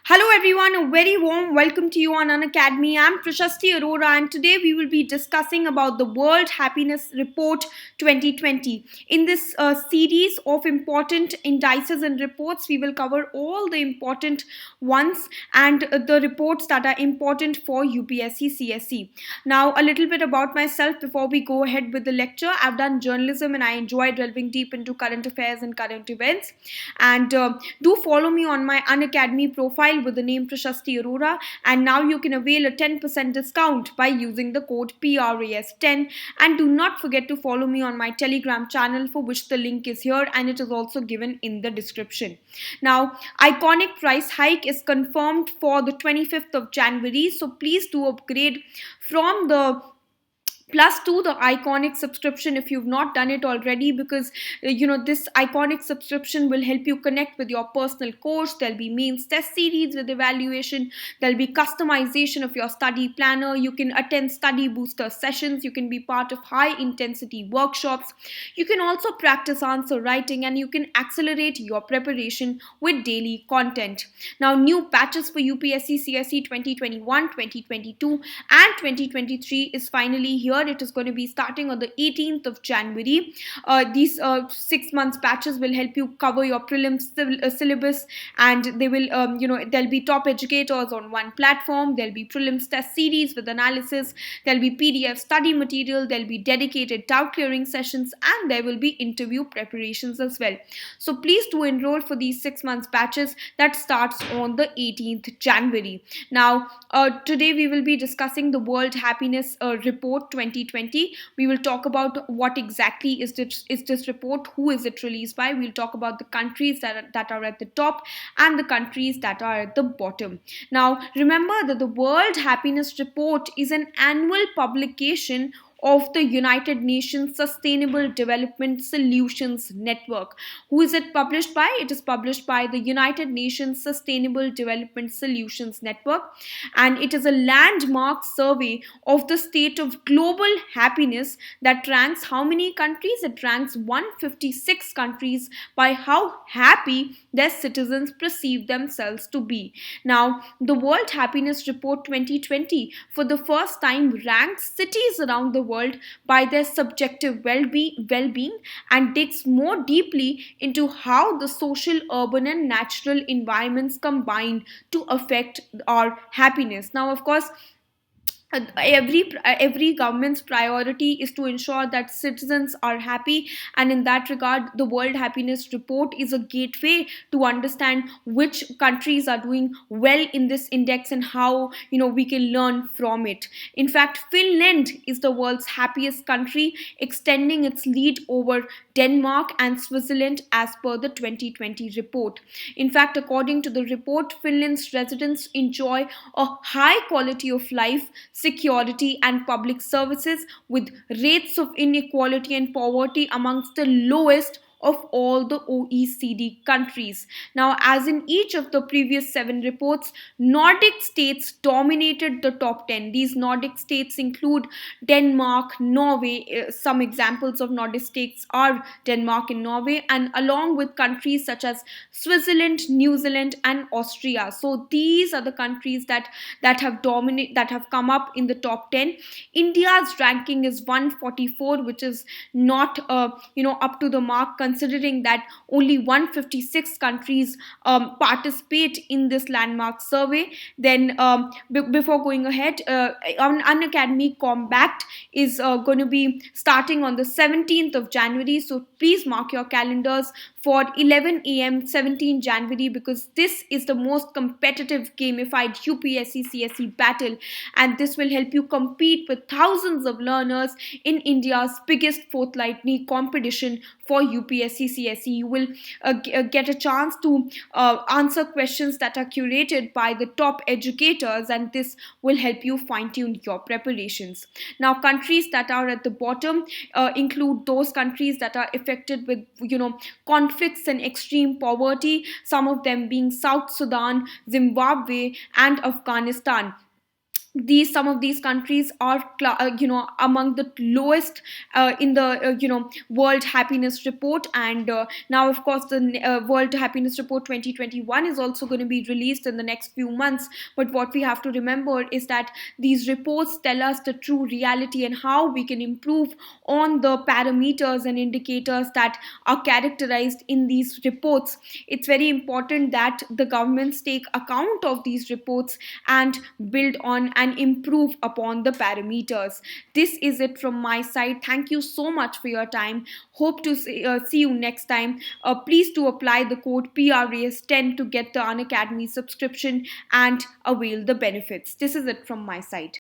Hello everyone, a very warm welcome to you on Unacademy. I'm Prashasti Arora and today we will be discussing about the World Happiness Report 2020. In this series of important indices and reports, we will cover all the important ones and the reports that are important for UPSC CSE. Now, a little bit about myself before we go ahead with the lecture. I've done journalism and I enjoy delving deep into current affairs and current events. And do follow me on my Unacademy profile with the name Prashasti Arora, and now you can avail a 10% discount by using the code PRAS10. And do not forget to follow me on my Telegram channel, for which the link is here and it is also given in the description. Now, iconic price hike is confirmed for the 25th of January, so please do upgrade from the plus to the iconic subscription if you've not done it already, because this iconic subscription will help you connect with your personal coach. There'll be mains test series with evaluation, there'll be customization of your study planner, you can attend study booster sessions, you can be part of high intensity workshops, you can also practice answer writing, and you can accelerate your preparation with daily content. Now, new batches for UPSC CSE 2021, 2022 and 2023 is finally here. It is going to be starting on the 18th of January. These 6 months batches will help you cover your prelims syllabus, and they will, there'll be top educators on one platform. There'll be prelims test series with analysis. There'll be PDF study material. There'll be dedicated doubt clearing sessions, and there will be interview preparations as well. So please do enroll for these 6 months batches that starts on the 18th January. Now, today we will be discussing the World Happiness Report 2020. We will talk about what exactly is this report, who is it released by. We'll talk about the countries that are at the top and the countries that are at the bottom. Now, remember that the World Happiness Report is an annual publication of the United Nations Sustainable Development Solutions Network. Who is it published by? It is published by the United Nations Sustainable Development Solutions Network, and it is a landmark survey of the state of global happiness that ranks how many countries? It ranks 156 countries by how happy their citizens perceive themselves to be. Now, the World Happiness Report 2020 for the first time ranks cities around the world by their subjective well-being and digs more deeply into how the social, urban and natural environments combine to affect our happiness. Now, of course, every government's priority is to ensure that citizens are happy, and in that regard the World Happiness Report is a gateway to understand which countries are doing well in this index and how we can learn from it. In fact, Finland is the world's happiest country, extending its lead over Denmark and Switzerland as per the 2020 report. In fact, according to the report, Finland's residents enjoy a high quality of life, security and public services, with rates of inequality and poverty amongst the lowest of all the OECD countries. Now, as in each of the previous 7 reports, Nordic states dominated the top 10. These Nordic states include Denmark, Norway. Some examples of Nordic states are Denmark and Norway, and along with countries such as Switzerland, New Zealand, and Austria. So these are the countries that have come up in the top 10. India's ranking is 144, which is not up to the mark, considering that only 156 countries participate in this landmark survey. Then before going ahead, Unacademy Compact is going to be starting on the 17th of January, so please mark your calendars for 11 a.m. 17 January, because this is the most competitive gamified UPSC CSE battle, and this will help you compete with thousands of learners in India's biggest fortnightly competition for UPSC CSE. You will get a chance to answer questions that are curated by the top educators, and this will help you fine-tune your preparations. Now, countries that are at the bottom include those countries that are affected with conflicts and extreme poverty, some of them being South Sudan, Zimbabwe and Afghanistan. these some of these countries are among the lowest in the world happiness report. And now of course the world happiness report 2021 is also going to be released in the next few months. But what we have to remember is that these reports tell us the true reality and how we can improve on the parameters and indicators that are characterized in these reports. It's very important that the governments take account of these reports and build on and improve upon the parameters. This is it from my side. Thank you so much for your time. Hope to see you next time. Please do apply the code PRAS10 to get the Unacademy subscription and avail the benefits. This is it from my side.